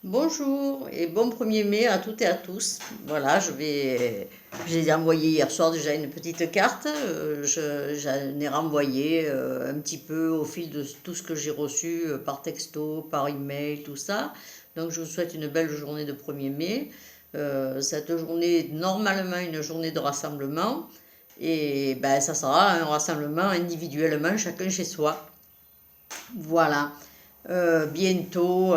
Bonjour et bon 1er mai à toutes et à tous. Voilà, j'ai envoyé hier soir déjà une petite carte. J'en ai renvoyé un petit peu au fil de tout ce que j'ai reçu par texto, par email, tout ça. Donc je vous souhaite une belle journée de 1er mai. Cette journée est normalement une journée de rassemblement et ben, ça sera un rassemblement individuellement, chacun chez soi. Voilà. Bientôt,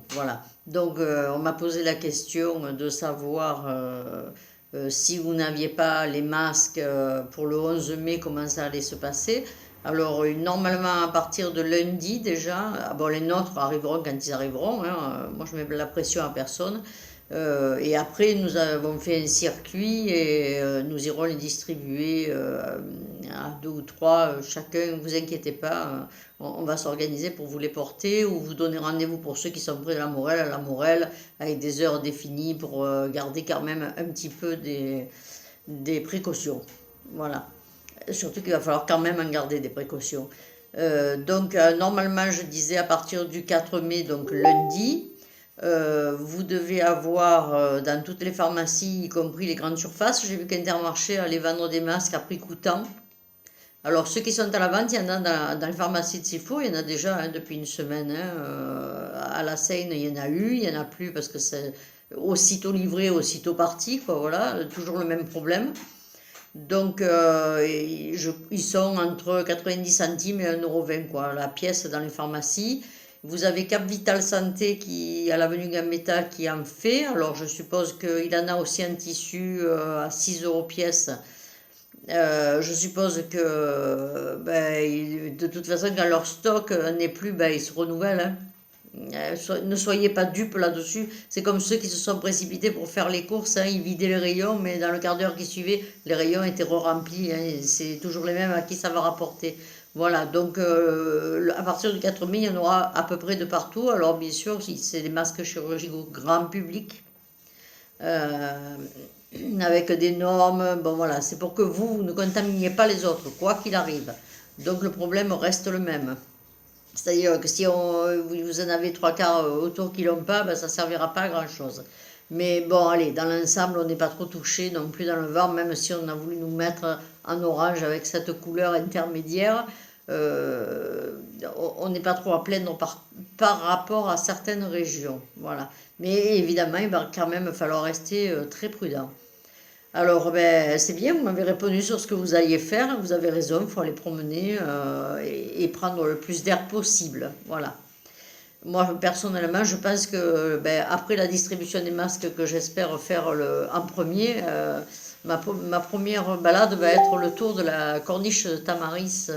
voilà. Donc, on m'a posé la question de savoir si vous n'aviez pas les masques pour le 11 mai, comment ça allait se passer. Alors, normalement, à partir de lundi déjà, bon, les nôtres arriveront quand ils arriveront, hein, moi, je mets la pression à personne. Et après, nous avons fait un circuit et nous irons les distribuer à deux ou trois chacun. Ne vous inquiétez pas, on va s'organiser pour vous les porter ou vous donner rendez-vous pour ceux qui sont près de la Morelle, à la Morelle, avec des heures définies pour garder quand même un petit peu des précautions. Voilà. Surtout qu'il va falloir quand même en garder des précautions. Donc, normalement, je disais à partir du 4 mai, donc lundi. Vous devez avoir dans toutes les pharmacies, y compris les grandes surfaces. J'ai vu qu'Intermarché allait vendre des masques à prix coûtant. Alors, ceux qui sont à la vente, il y en a dans les pharmacies de Sifo, il y en a déjà depuis une semaine, hein. À la Seine, il y en a eu, il n'y en a plus parce que c'est aussitôt livré, aussitôt parti, quoi, voilà, toujours le même problème. Donc, ils sont entre 90 centimes et 1,20 € quoi, la pièce dans les pharmacies. Vous avez Cap Vital Santé qui, à l'avenue Gambetta qui en fait. Alors, je suppose qu'il en a aussi un tissu à 6 € pièce. Je suppose que de toute façon, quand leur stock n'est plus, ben, ils se renouvellent, hein. Ne soyez pas dupes là-dessus. C'est comme ceux qui se sont précipités pour faire les courses, hein. Ils vidaient les rayons, mais dans le quart d'heure qui suivait, les rayons étaient re-remplis, hein. C'est toujours les mêmes à qui ça va rapporter. Voilà, donc à partir du 4 mai, il y en aura à peu près de partout. Alors bien sûr, si c'est des masques chirurgicaux grand public, euh, avec des normes, bon voilà, c'est pour que vous ne contaminiez pas les autres, quoi qu'il arrive. Donc le problème reste le même. C'est-à-dire que si vous en avez trois quarts autour qui l'ont pas, ben, ça ne servira pas à grand-chose. Mais bon, allez, dans l'ensemble, on n'est pas trop touché non plus dans le Var, même si on a voulu nous mettre en orange avec cette couleur intermédiaire. euh, on n'est pas trop à plaindre par rapport à certaines régions. Voilà. Mais évidemment, il va quand même falloir rester très prudent. Alors, ben, c'est bien, vous m'avez répondu sur ce que vous alliez faire. Vous avez raison, il faut aller promener et prendre le plus d'air possible. Voilà. Moi, personnellement, je pense que ben, après la distribution des masques que j'espère faire en premier, ma première balade va être le tour de la corniche de Tamaris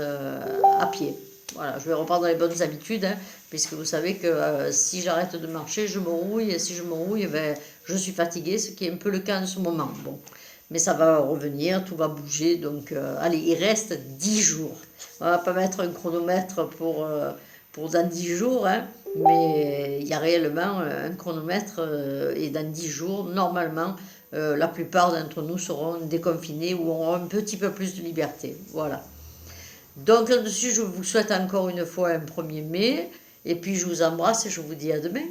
à pied. Voilà, je vais reprendre les bonnes habitudes, hein, puisque vous savez que si j'arrête de marcher, je me rouille, et si je me rouille, ben, je suis fatiguée, ce qui est un peu le cas en ce moment. Bon, mais ça va revenir, tout va bouger, donc allez, il reste 10 jours. On va pas mettre un chronomètre pour dans 10 jours, hein, mais il y a réellement un chronomètre et dans 10 jours, normalement, la plupart d'entre nous seront déconfinés ou auront un petit peu plus de liberté. Voilà. Donc là-dessus, je vous souhaite encore une fois un 1er mai, et puis je vous embrasse et je vous dis à demain.